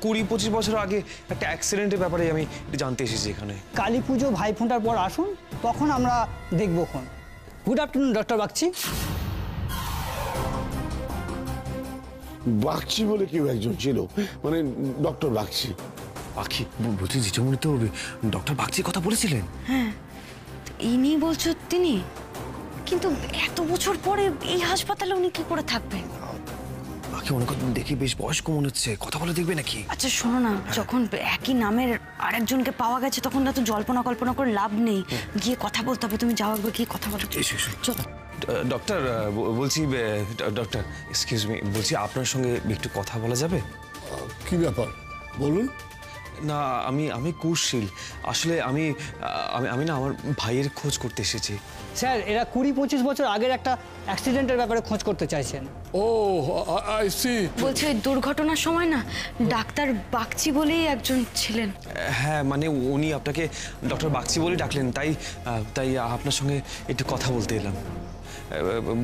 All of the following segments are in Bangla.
20-25 বছর আগে একটা অ্যাক্সিডেন্টের ব্যাপারে আমি জানতে এসেছি এখানে। কালী পুজো ভাইফোঁটার পর আসুন, তখন আমরা দেখবো। Good afternoon doctor Bagchi. Bagchi বলে কেউ একজন ছিল, মানে ডক্টর বাগচি। পাখি বলছি, জিজুমণি তো ডক্টর বাগচির কথা বলেছিলেন। হ্যাঁ, ইনি বলছো তিনি, কিন্তু এত বছর পরে এই হাসপাতালে উনি কি করে থাকবেন? পাখি অনেক দেখি বেশ বয়স্ক মনে হচ্ছে, কথা বলে দেখবে নাকি? আচ্ছা শোনো না, যখন একই নামের আরেকজনকে পাওয়া গেছে তখন তো জল্পনা কল্পনা করে লাভ নেই, গিয়ে কথা বলতে হবে। তুমি যাও, একবার গিয়ে কথা বলো। চলো। ডক্টর বলছি, ডক্টর এক্সকিউজ মি, বলছি আপনার সঙ্গে একটু কথা বলা যাবে? কি ব্যাপার বলুন। না, আমি কুশীল। আসলে আমি না আমার ভাইয়ের খোঁজ করতে এসেছি। স্যার, এরা 20-25 বছর আগের একটা অ্যাক্সিডেন্টের ব্যাপারে খোঁজ করতে চাইছেন। ও আই সি। বলছি ওই দুর্ঘটনার সময় না ডাক্তার বাগচি বলেই একজন ছিলেন। হ্যাঁ, মানে উনি আপনাকে ডক্টর বাগচি বলে ডাকলেন, তাই আপনার সঙ্গে একটু কথা বলতে এলাম।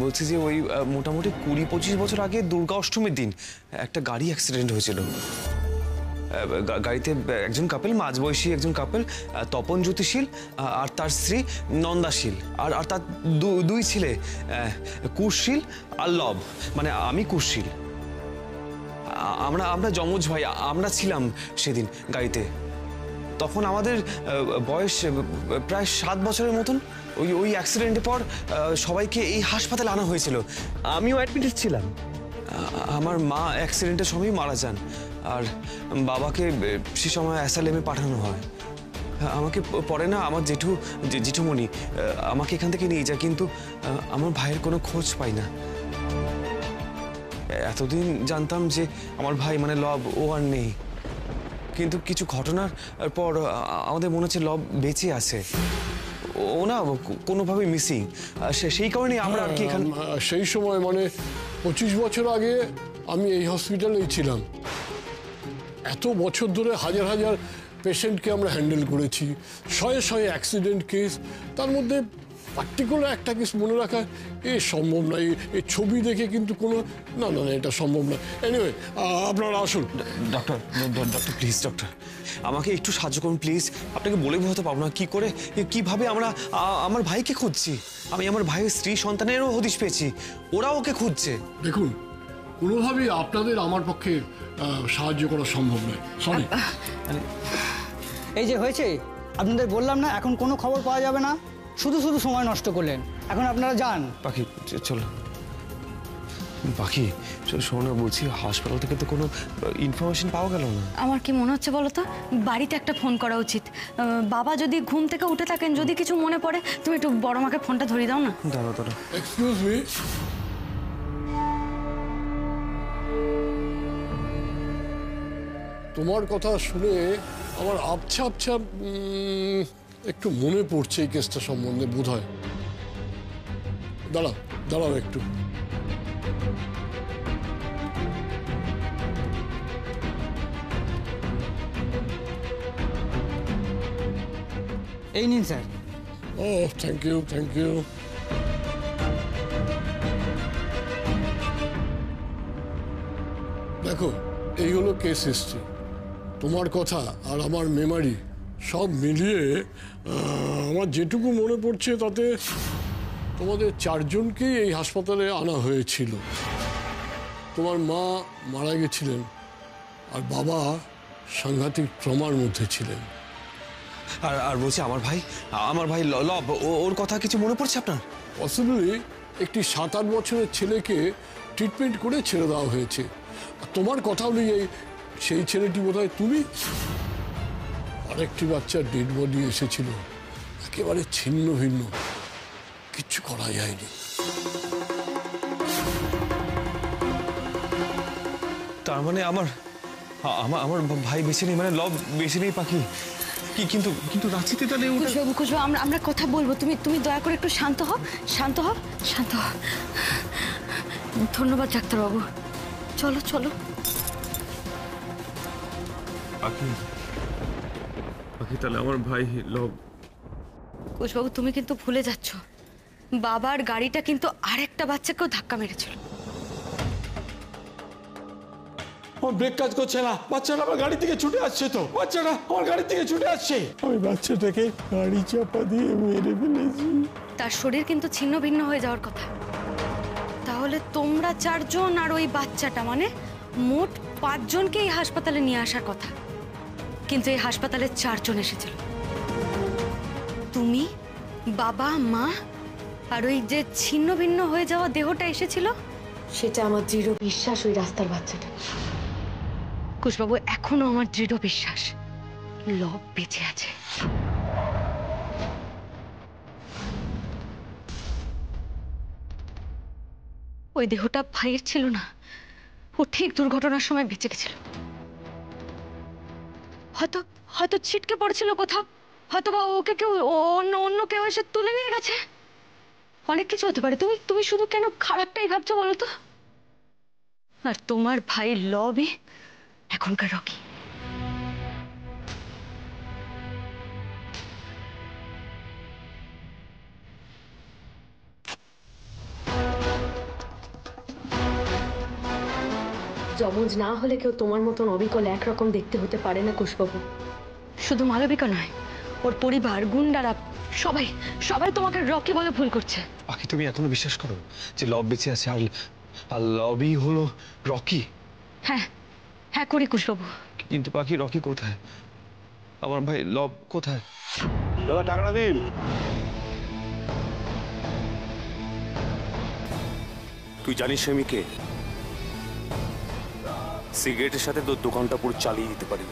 বলছি যে ওই মোটামুটি 20-25 বছর আগে দুর্গা অষ্টমীর দিন একটা গাড়ি অ্যাক্সিডেন্ট হয়েছিল। গাড়িতে একজন কাপল, মাঝবয়সী একজন কাপল, তপন জ্যোতিশীল আর তার স্ত্রী নন্দাশীল, আর তার দুই ছেলে, কুশীল আর লব, মানে আমি কুশীল। আমরা যমজ ভাই, আমরা ছিলাম সেদিন গাড়িতে। তখন আমাদের বয়স প্রায় 7 বছরের মতন। ওই অ্যাক্সিডেন্টের পর সবাইকে এই হাসপাতালে আনা হয়েছিল, আমিও অ্যাডমিটেড ছিলাম। আমার মা অ্যাক্সিডেন্টের সময় মারা যান, আর বাবাকে সে সময় অ্যাসাইলামে পাঠানো হয়। আমাকে পরে না আমার জেঠুমণি আমাকে এখান থেকে নিয়ে যায়, কিন্তু আমার ভাইয়ের কোনো খোঁজ পাই না। এতদিন জানতাম যে আমার ভাই মানে লব, ও আর নেই, কিন্তু কিছু ঘটনার পর আমাদের মনে হচ্ছে লব বেঁচে আছে। ও না কোনোভাবে মিসিং, সেই কারণে আমরা আর কি এখানে। সেই সময় মানে 25 বছর আগে আমি এই হসপিটালেই ছিলাম। এত বছর ধরে হাজার হাজার পেশেন্টকে আমরা হ্যান্ডেল করেছি, শয়ে অ্যাক্সিডেন্ট কেস। তার মধ্যে পার্টিকুলার একটা কেস মনে রাখা সম্ভব নয়। এই ছবি দেখে কিন্তু কোনো না, এটা সম্ভব নয়। এনিওয়ে, আপনারা আসুন। ডক্টর প্লিজ, ডক্টর আমাকে একটু সাহায্য করুন প্লিজ। আপনাকে বলে বোঝাতে পারবো না কিভাবে আমরা আমার ভাইকে খুঁজছি। আমি আমার ভাইয়ের স্ত্রী সন্তানেরও হদিশ পেয়েছি, ওরা ওকে খুঁজছে। দেখুন, কোনোভাবেই আপনাদের আমার পক্ষে সাহায্য করা সম্ভব নয়, সরি। এই যে হয়েছে, আপনাদের বললাম না এখন কোনো খবর পাওয়া যাবে না, শুধু সময় নষ্ট করলেন। এখন আপনারা যান। পাখি চলো। পাখি শোনো, বলছি হাসপাতাল থেকে তো কোনো ইনফরমেশন পাওয়া গেল না। আমার কি মনে হচ্ছে বলো তো, বাড়িতে একটা ফোন করা উচিত। বাবা যদি ঘুম থেকে উঠে থাকেন, যদি কিছু মনে পড়ে, তুমি একটু বড় মাকে ফোনটা ধরিয়ে দাও না। দাঁড়াও। Excuse me. তোমার কথা শুনে আমার আবছা একটু মনে পড়ছে এই কেসটা সম্বন্ধে বোধ হয়। দাঁড়াও একটু। এই নিন স্যার। O thank you. দেখো, এই হলো কেস হিস্ট্রি। তোমার কথা আর আমার মেমারি সব মিলিয়ে আমার যেটুকু মনে পড়ছে তাতে তোমাদের 4 জনকেই এই হাসপাতালে আনা হয়েছিল। তোমার মা মারা গেছিলেন, আর বাবা সাংঘাতিক ট্রমার মধ্যে ছিলেন। আর বলছি আমার ভাই লব, ওর কথা কিছু মনে পড়ছে আপনার? পসিবলি একটি 7-8 বছরের ছেলেকে ট্রিটমেন্ট করে ছেড়ে দেওয়া হয়েছে। আর তোমার কথা অনুযায়ী সেই ছেলেটি বোধহয় তুমি। আরেকটি বাচ্চার ডেড বডি এসেছিল, একেবারে ছিন্ন ভিন্ন, কিচ্ছু করা যায়নি। তার মানে আমার ভাই বেঁচে নেই, মানে লব বেঁচে নেই। পাখি কিন্তু রাঁচিতে তাহলে খুশবু, আমরা কথা বলবো। তুমি দয়া করে একটু শান্ত হও। ধন্যবাদ ডাক্তারবাবু। চলো। পাখি তাহলে আমার ভাই লব। খুশবাবু, তুমি কিন্তু ভুলে যাচ্ছ, বাবার গাড়িটা কিন্তু আরেকটা বাচ্চাকেও ধাক্কা মেরেছিল। আমার ব্রেক কাজ করছে না, বাচ্চাটা আমার গাড়ি থেকে ছুটে আসছে, তো বাচ্চাটা আমার গাড়ি থেকে ছুটে আসছে, আমি বাচ্চাটাকে গাড়ি চাপা দিয়ে মেরে ফেলেছি। তার শরীর কিন্তু ছিন্ন ভিন্ন হয়ে যাওয়ার কথা। তাহলে তোমরা 4 জন আর ওই বাচ্চাটা, মানে মোট 5 জনকে এই হাসপাতালে নিয়ে আসার কথা, কিন্তু এই হাসপাতালে 4 জন এসেছিল। তুমি, বাবা, মা আর ওই যে ছিন্ন ভিন্ন হয়ে যাওয়া দেহটা এসেছিল, সেটা আমার দৃঢ় বিশ্বাস ওই রাস্তার বাচ্চাটা। কুশবাবু, এখনো আমার দৃঢ় বিশ্বাস লব বেঁচে আছে। ওই দেহটা ভাইয়ের ছিল না, ও ঠিক দুর্ঘটনার সময় বেঁচে গেছিল। হয়তো হয়তো ছিটকে পড়েছিল কোথাও, হয়তো বা ওকে কেউ অন্য কেউ এসে তুলে নিয়ে গেছে। অনেক কিছু হতে পারে। তুমি শুধু কেন খারাপটাই ভাবছো বলো তো? আর তোমার ভাই লবই এখনকার রকি। যমজ না হলে কেউ তোমার মতন অবিকল একরকম দেখতে হতে পারে না কুশবাবু। শুধু মালবিকা নয়, ওর পরিবার, গুন্ডারা, সবাই সবাই তোমাকে রকি বলে ভুল করছে। পাখি, তুমি এখনো বিশ্বাস করো যে লব বেঁচে আছে আর লবই হলো রকি? হ্যাঁ হ্যাঁ করি কুশবাবু। কিন্তু পাখি, রকি কোথায়? আমার ভাই লব কোথায়? দাদা টাকাটা দিন। তুই জানিস আমি কে? সিগারেটের সাথে তোর দোকানটা পুরো চালিয়ে দিতে পারি।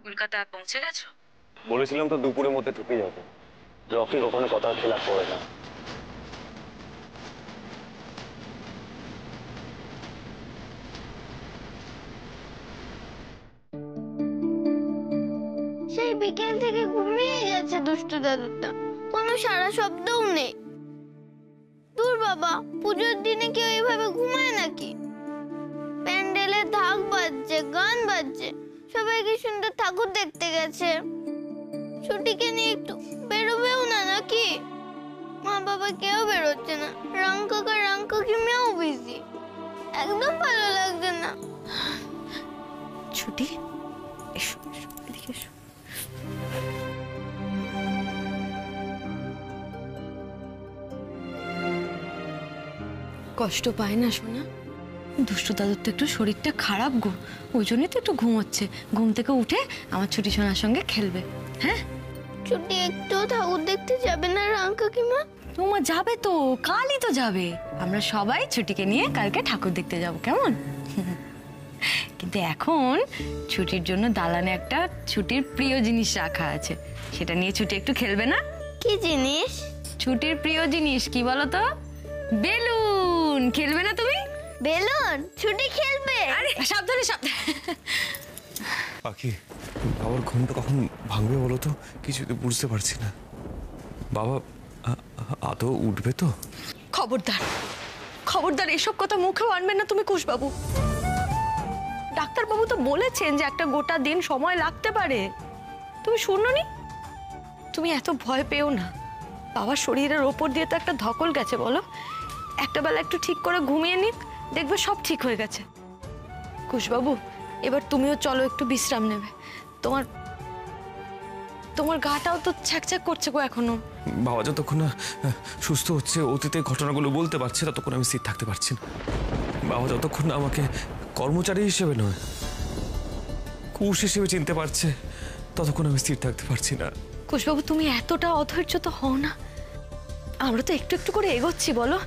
কলকাতা পৌঁছে গেছো? বলেছিলাম তো দুপুরের মধ্যে ঢুকে যাবো। রকি কখনো কথা খেলাপ করে না। সেই বিকেল থেকে ঘুমিয়ে গেছে দুষ্টু দাদুটা, কোনো সারা শব্দও নেই। দূর বাবা, পুজোর দিনে কেউ এইভাবে ঘুমায় নাকি? প্যান্ডেলে ঢাক বাজছে, গান বাজছে, সবাই কি সুন্দর ঠাকুর দেখতে গেছে। ছুটিকে নিয়ে একটু বেরোবেও না নাকি? মা বাবা কেউ বেরোচ্ছে না, রাং কাকি মেয়েও বিজি। একদম ভালো লাগছে না। ছুটি, এসো এদিকে এসো। কষ্ট পায় না সোনা? দুষ্টু দাদুর তো একটু শরীরটা খারাপ গো, ওই জন্যই তো একটু ঘুমোচ্ছে। ঘুম থেকে উঠে আমার ছুটি সোনার সঙ্গে খেলবে। হ্যাঁ, ছুটি একটু ঠাকুর দেখতে যাবে না রাং কাকিমা? তোমার যাবে তো, কালই তো যাবে। আমরা সবাই ছুটিকে নিয়ে কালকে ঠাকুর দেখতে যাব, কেমন? কিন্তু এখন ছুটির জন্য দালানে একটা ছুটির প্রিয় জিনিস রাখা আছে, সেটা নিয়ে ছুটি একটু খেলবে না? কি জিনিস? ছুটির প্রিয় জিনিস কি বলো তো? বেলুন। খেলবে না তুমি? বেলুন? ছুটি খেলবে? আরে সাবধানে সাবধানে। পাখি, বাবার ঘুমটা কখন ভাঙবে বলো তো? কিছু তো বুঝতে পারছি না। বাবা আদৌ উঠবে তো? খবরদার খবরদার, এসব কথা মুখেও আনবেন না তুমি কুশবাবু। ডাক্তারবাবু তো বলেছেন যে একটা গোটা দিন সময় লাগতে পারে। তুমি শুনোনি? তুমি এত ভয় পেও না। বাবার শরীরের ওপর দিয়ে তো একটা ধকল গেছে, বলো। একটা বেলা একটু ঠিক করে ঘুমিয়ে নিক, দেখবে সব ঠিক হয়ে গেছে। কুশবাবু, এবার তুমিও চলো, একটু বিশ্রাম নেবে। তোমার গাটাও তো ছ্যাকছ্যাক করছে গো এখনো। বাবা যতক্ষণ না সুস্থ হচ্ছে, অতীতের ঘটনাগুলো বলতে পারছে, ততক্ষণ আমি স্থির থাকতে পারছি না। বাবা যতক্ষণ না আমাকে কর্মচারী হিসেবে নয়, কুশ হিসেবে চিনতে পারছে, ততক্ষণ আমি স্থির থাকতে পারছি না। কুশবাবু, তুমি এতটা অধৈর্য তো হও না। আমরা তো একটু একটু করে এগোচ্ছি, বলো।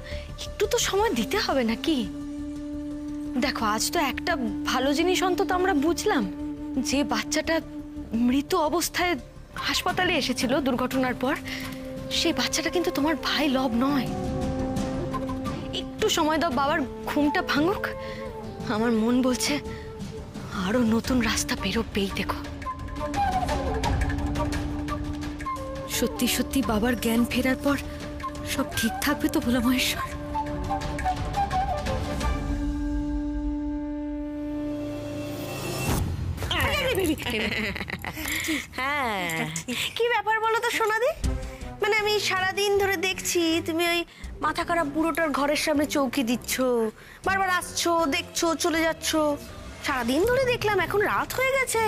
একটু তো সময় দিতে হবে নাকি? দেখো, আজ তো একটা ভালো জিনিস অন্তত আমরা বুঝলাম, যে বাচ্চাটা মৃত অবস্থায় হাসপাতালে এসেছিল দুর্ঘটনার পর, সেই বাচ্চাটা কিন্তু তোমার ভাই লব নয়। একটু সময় দাও, বাবার ঘুমটা ভাঙুক। আমার মন বলছে আরো নতুন রাস্তা বেরোবেই। দেখো, সত্যি সত্যি বাবার জ্ঞান ফেরার পর সব ঠিক থাকবে তো ভোলা মহেশ্বর? হ্যাঁ, কি ব্যাপার বলো তো সোনাদি? মানে আমি সারাদিন ধরে দেখছি তুমি ওই মাথা খারাপ বুড়োটার ঘরের সামনে চৌকি দিচ্ছ, বারবার আসছো, দেখছো, চলে যাচ্ছ। সারাদিন ধরে দেখলাম, এখন রাত হয়ে গেছে,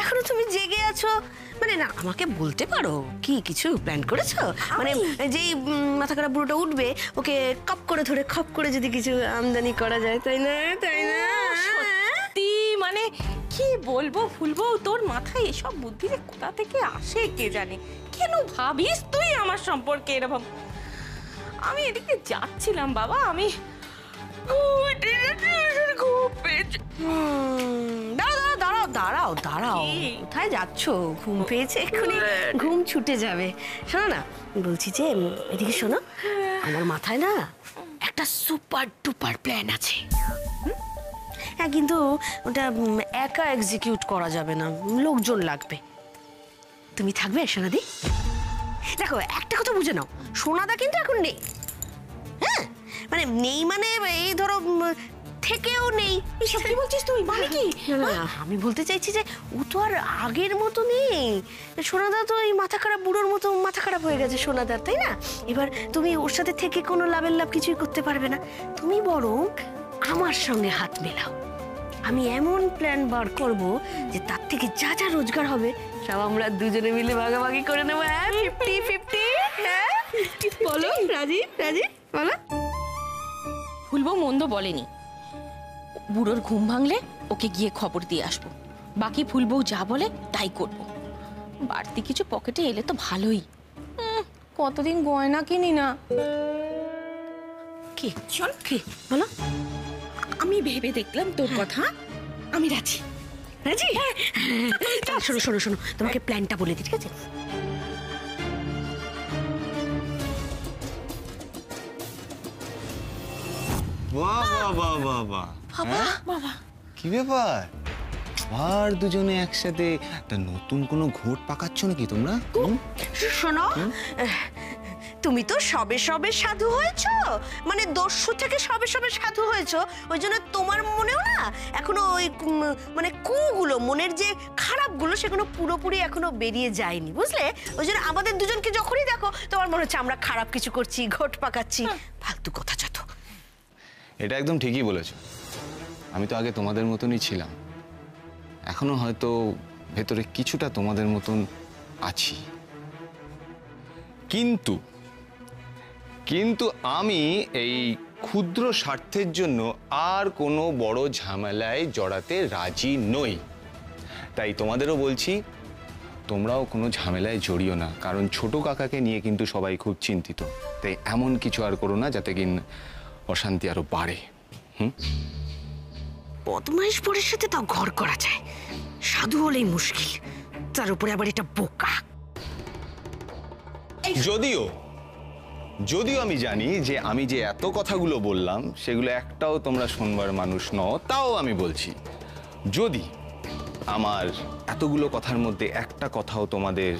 এখনো তুমি জেগে আছো। মানে না, আমাকে বলতে পারো কি কিছু প্ল্যান করেছো? মানে যেই মাথা খারাপ বুড়োটা উঠবে, ওকে কাপ করে ধরে খপ করে যদি কিছু আমদানি করা যায়, তাই না? তাই না? সত্যি মানে কি বলবো ফুলবো, তোর মাথায় এসব বুদ্ধি যে কোথা থেকে আসে কে জানে। কেন ভাবিস তুই আমার সম্পর্কে এরকম? আমি এদিকে যাচ্ছিলাম বাবা, আমি দাঁড়াও দাঁড়াও দাঁড়াও, কোথায় যাচ্ছ? ঘুম পেয়েছে, এক্ষুনি ঘুম ছুটে যাবে। শোনো না, বলছি যে এদিকে শোনো, আমার মাথায় না একটা সুপার ডুপার প্ল্যান আছে। হ্যাঁ, কিন্তু ওটা একা এক্সিকিউট করা যাবে না, লোকজন লাগবে। তুমি থাকবে সোনাদি? দেখো, একটা কথা বুঝে নাও, সোনাদা কিন্তু এখন নেই। হ্যাঁ, মানে নেই মানে এই ধরো থেকেও নেই। কি বলছিস তুই? মানে কি? আমি বলতে চাইছি যে ও তো আর আগের মতো নেই। সোনাদা তো এই মাথা খারাপ বুড়োর মতো মাথা খারাপ হয়ে গেছে সোনাদার, তাই না? এবার তুমি ওর সাথে থেকে কোনো লাভের লাভ কিছুই করতে পারবে না। তুমি বরং আমার সঙ্গে হাত মেলাও। আমি এমন প্ল্যান বার করব যে তার থেকে যা যা রোজগার হবে সব আমরা দুজনে মিলে ভাগাভাগি করে নেবো। হ্যাঁ, 50-50। হ্যাঁ, বলো রাজি? রাজি বলো। ফুলবো মন্দ বলেনি, বুড়োর ঘুম ভাঙলে ওকে গিয়ে খবর দিয়ে আসবো, বাকি ফুলবো যা বলে তাই করব। বাড়তি কিছু পকেটে এলে তো ভালোই। কতদিন গয়না কিনি না। কি চল, কি বলো? আমি ভেবে দেখলাম তোর কথা, আমি রাজি। রাজি? শোনো শোনো শোনো, তোমাকে প্ল্যানটা বলে দিই, ঠিক আছে? বাহ বাহ বাহ বাহ বাহ! বাবা কি ব্যাপার, আর দুজনে একসাথে একটা নতুন কোনো ঘোট পাকাচ্ছ নাকি তোমরা? শোনো, তুমি তো সবে সবে সাধু হয়েছো, মানে দস্যু থেকে সবে সবে সাধু হয়েছো, ওই জন্য তোমার মনেও না এখনো ওই মানে কুগুলো, মনের যে খারাপগুলো সেগুলো পুরোপুরি এখনো বেরিয়ে যায়নি, বুঝলে? ওই জন্য আমাদের দুজনকে যখনই দেখো তোমার মনে হচ্ছে আমরা খারাপ কিছু করছি, ঘোট পাকাচ্ছি। ফালতু কথা যত। এটা একদম ঠিকই বলেছো। আমি তো আগে তোমাদের মতনই ছিলাম, এখনো হয়তো ভেতরে কিছুটা তোমাদের মতন আছি, কিন্তু কিন্তু আমি এই ক্ষুদ্র স্বার্থের জন্য আর কোনো বড় ঝামেলায় জড়াতে রাজি নই। তাই তোমাদেরও বলছি, তোমরাও কোনো ঝামেলায় জড়িও না, কারণ ছোট কাকাকে নিয়ে কিন্তু সবাই খুব চিন্তিত। তাই এমন কিছু আর করো না যাতে কিন অশান্তি আরো বাড়ে। বদমাইশ বরের সাথে তাও ঘর করা যায়, সাধু হলেই মুশকিল, তার উপরে আবার এটা বোকা। যদিও যদিও আমি জানি যে আমি যে এত কথাগুলো বললাম সেগুলো একটাও তোমরা শুনবার মানুষ নও, তাও আমি বলছি, যদি আমার এতগুলো কথার মধ্যে একটা কথাও তোমাদের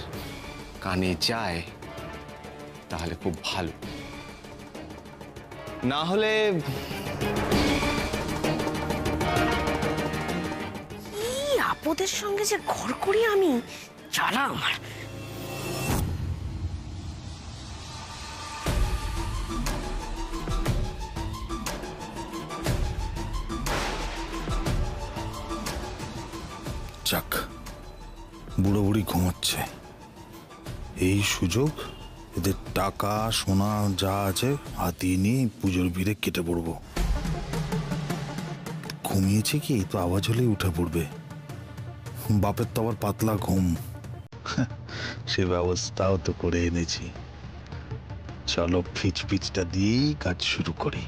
কানে যায় তাহলে খুব ভালো, না হলে আপদের সঙ্গে যে ঘর করি আমি, জ্বালা আমার। যাক, বুড়ো বুড়ি ঘুমাচ্ছে, এই সুযোগ এদের টাকা সোনা যা আছে হাতিয়ে নিয়ে পুজোর ভিড়ে কেটে পড়বো। ঘুমিয়েছে কি, তো আওয়াজ হলেই উঠে পড়বে। বাপের তো আবার পাতলা ঘুম, সে ব্যবস্থাও তো করে এনেছি। চলো ফিচটা দিয়েই কাজ শুরু করি।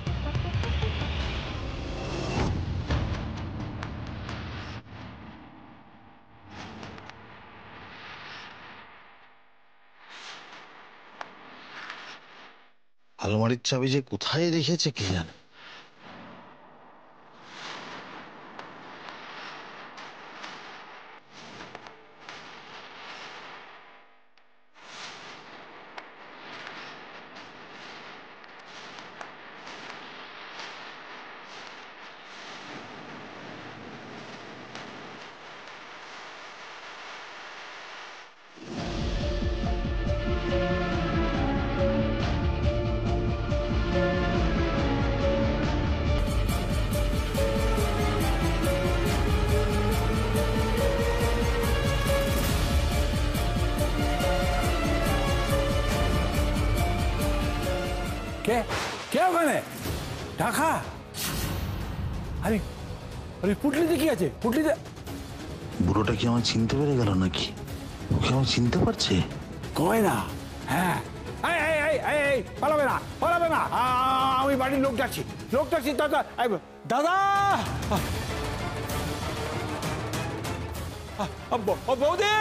আলমারির চাবি যে কোথায় রেখেছে কে জানে। কে কে ওখানে টাকা? আরে আরে পুটলিতে কি আছে? পুটলিতে বুড়োটা কি আমার চিনতে পেরে গেল নাকি? ওকে আমার চিনতে পারছে? গয়না? হ্যাঁ। এই এই এই এই এই পালাবে না, পালাবে না। আমি বাড়ির লোক ডাকছি, দাদা। দাদা বৌদি,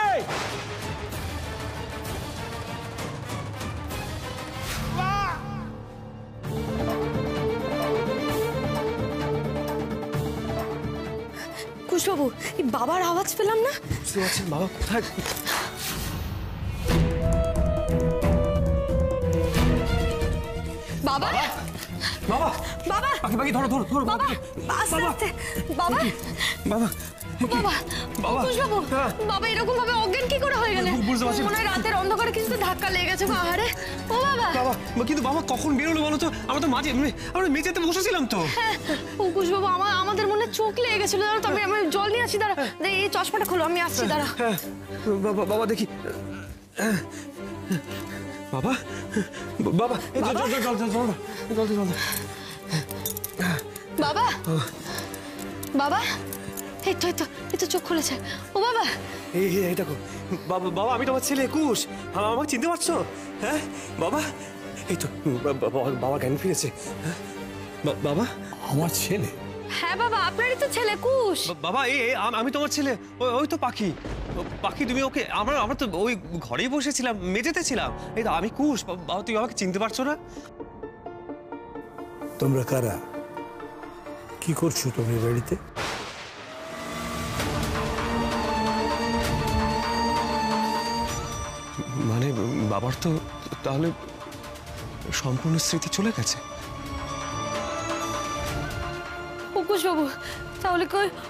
কুশবাবু, এই বাবার আওয়াজ পেলাম না। বুঝতে পারছেন বাবা কোথায়? বাবা, বাবা, বাবা, বাকি ধরো ধরো ধরো বাবা, আস্তে আস্তে। বাবা, বাবা, বাবা, বাবা, কুশবাবু, বাবা এরকম ভাবে অজ্ঞান কি করে হয়ে গেলে? বুঝতে পারছি। মনে হয় রাতের অন্ধকারে কিছু ধাক্কা লেগে গেছে পাহাড়ে। ও বাবা, বাবা, কিন্তু বাবা কখন বেরোলো বলো তো? আমরা তো আমরা মেঝেতে বসেছিলাম তো। হ্যাঁ, ও কুশবাবু, আমাদের মনে চোখ লেগে গেছিল, জানো তো। আমি জল নিয়ে আসছি, দাঁড়া। এই চশমাটা খোলো, আমি আসছি, দাঁড়া। হ্যাঁ, বাবা, বাবা দেখি। বাবা, বাবা, জল জল জল জল জল জল জল। বাবা, বাবা, এই তো চোখ খুলেছে। ও বাবা, এই দেখো বাবা, বাবা আমি তোমার ছেলে কুশ। আমাকে চিনতে পারছো? হ্যাঁ বাবা, এই তো বাবা জ্ঞান ফিরেছে। বাবা, আমার ছেলে? হ্যাঁ বাবা, আপনারই তো ছেলে কুশ। বাবা, আমি তোমার ছেলে। ওই তো পাখি। পাখি, তুমি ওকে? আমরা তো ওই ঘরেই বসেছিলাম, মেঝেতে ছিলাম। এই তো আমি কুশ। বাবা, তুমি আমাকে চিনতে পারছো না? তোমরা কারা? কি করছো তুমি বাড়িতে? মানে বাবার তো তাহলে সম্পূর্ণ স্মৃতি চলে গেছে। কুশবাবু, তাহলে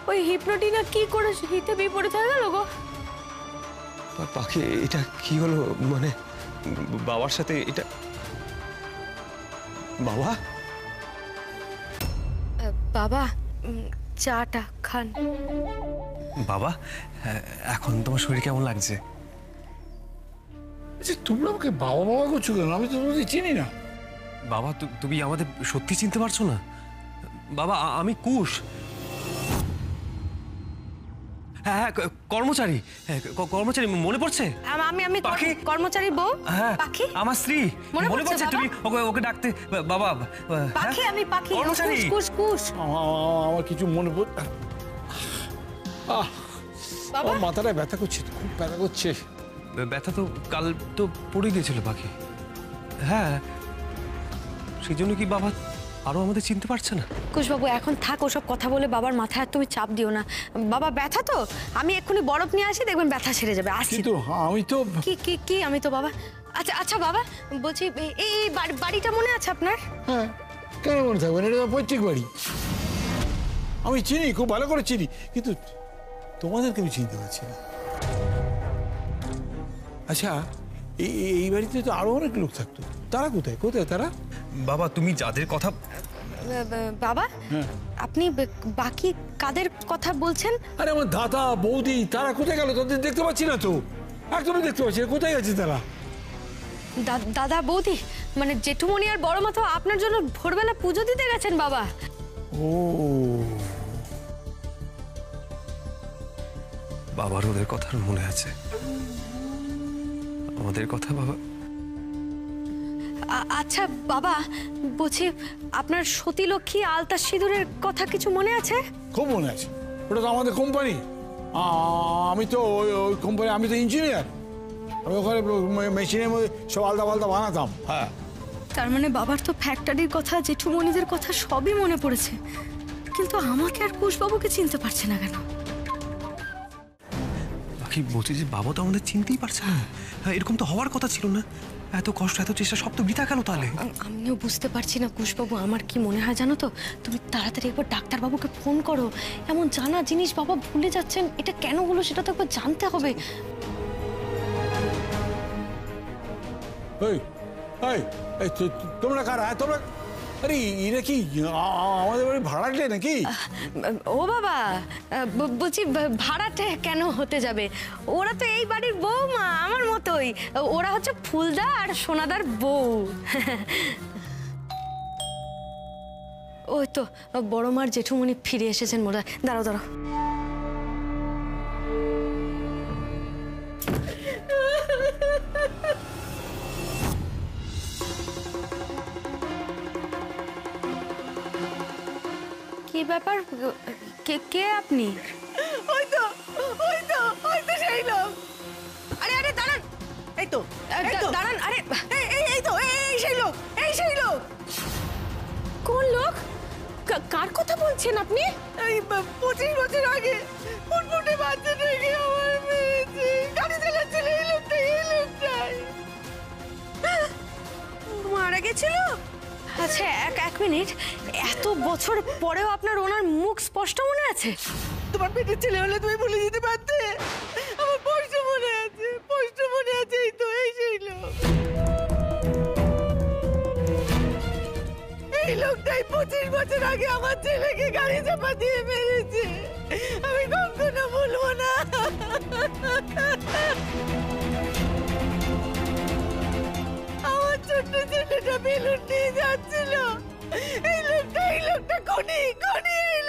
ওই হিপনোটি না কি করে হিতে বিপরীত হয়ে গেল গো? পাখি, এটা কি হলো? মানে বাবার সাথে এটা? বাবা, বাবা, চাটা খান। বাবা, এখন তোমার শরীর কেমন লাগছে? আচ্ছা, তোমরা আমাকে বাবা বাবা করছো কেন? আমি তো তোমাদের চিনি না। বাবা, তুমি আমাদের সত্যি চিনতে পারছো না? বাবা, আমি কুশ। হ্যাঁ হ্যাঁ, কর্মচারী। কর্মচারী মনে পড়ছে? আমি পাখি, কর্মচারীর বউ। হ্যাঁ, পাখি, আমার স্ত্রী। মনে পড়ছে? তুমি ওকে ডাকতে বাবা। পাখি, আমি পাখি। কর্মচারী। কুশ। আমার কিছু মনে পড়। আমার মাথাটা ব্যথা করছে, খুব ব্যথা করছে। ব্যথা তো কাল তো পড়ে গিয়েছিল পাখি। হ্যাঁ, সেই জন্য কি বাবা আরো আমাদের চিনতে পারছে না? কুশবাবু, এখন থাক ওসব কথা বলে বাবার মাথায় আর তুমি চাপ দিও না। বাবা ব্যথা তো, আমি এক্ষুনি বরফ নিয়ে আসি, দেখবেন ব্যথা সেরে যাবে। আসছি। কিন্তু আমি তো কি আমি তো বাবা। আচ্ছা বাবা, বলছি এই বাড়িটা মনে আছে আপনার? হ্যাঁ, কেন মনে থাকবে না? এটা তো পৈতৃক বাড়ি। আমি চিনি, খুব ভালো করে চিনি, কিন্তু তোমাদেরকে আমি চিনতে পারছি না। আচ্ছা, এই বাড়িতে তো আরো অনেক লোক থাকতো, তারা কোথায় কোথায় তারা? বাবা, তুমি যাদের কথা বাবা, আপনি বাকি কাদের কথা বলছেন? আরে আমার দাদা বৌদি, তারা কোথায় গেল? তাদের দেখতে পাচ্ছি না তো, একদমই দেখতে পাচ্ছি না। কোথায় আছে তারা? দাদা বৌদি মানে জেঠুমনি আর বড় মা তো আপনার জন্য ভোরবেলা পুজো দিতে গেছেন বাবা। ও বাবার ওদের কথা মনে আছে, আমাদের কথা বাবা। আচ্ছা বাবা, বলছি আপনার সতীলক্ষ্মী আলতা সিঁদুরের কথা কিছু মনে আছে? খুব মনে আছে, ওটা তো আমাদের কোম্পানি। আমি তো ওই কোম্পানি, আমি তো ইঞ্জিনিয়ার। আমি ওখানে মেশিনের মধ্যে সব আলতা পাল্টা বানাতাম। হ্যাঁ, তার মানে বাবার তো ফ্যাক্টরির কথা, জেঠুমনিদের কথা সবই মনে পড়েছে, কিন্তু আমাকে আর কুশবাবুকে চিনতে পারছে না কেন? বাকি বলছি যে বাবা তো আমাদের চিনতেই পারছে না। এরকম তো হওয়ার কথা ছিল না। এত কষ্ট, এত চেষ্টা, সব তো বৃথা গেল তাহলে। আমিও বুঝতে পারছি না কুশবাবু, আমার কি মনে হয় জানো তো, তুমি তাড়াতাড়ি একবার ডাক্তারবাবুকে ফোন করো। এমন জানা জিনিস বাবা ভুলে যাচ্ছেন, এটা কেন হলো সেটা তো একবার জানতে হবে। তোমরা কারা? তোমরা, আরে এরা কি আমাদের বাড়ি ভাড়াটে নাকি? ও বাবা, বলছি ভাড়াটে কেন হতে যাবে? ওরা তো এই বাড়ির বউমা, আমার মতোই। ওরা হচ্ছে ফুলদা আর সোনাদার বউ। ওই তো বড় মার জেঠুমণি ফিরে এসেছেন মোরা। দাঁড়াও দাঁড়াও। কি ব্যাপার? কে কে আপনি? ওই তো সেই লোক। আরে আরে দাঁড়ান, এই তো দাঁড়ান। আরে এই তো এই সেই লোক। কোন লোক? কার কথা বলছেন আপনি? এই 25 বছর আগে ফুটফুটে বাচ্চাটাকে আমার মেরেছে, গাড়ি চালাচ্ছিল এই লোকটাই মারা গেছিল। আচ্ছা এক মিনিট, এত বছর পরেও আপনার ওনার মুখ স্পষ্ট মনে আছে? তোমার পেটের ছেলে হলে তুমি বলে দিতে পারতে। আমার স্পষ্ট মনে আছে। এই তো এই সেই লোক। এই লোকটাই 25 বছর আগে আমার ছেলেকে গাড়ি চাপা দিয়ে মেরেছে। আমি কখনো ভুলবো না। আমার ছোট্ট ছেলেটা বেলুন নিয়ে যাচ্ছিল। এই লোকটা খনি এই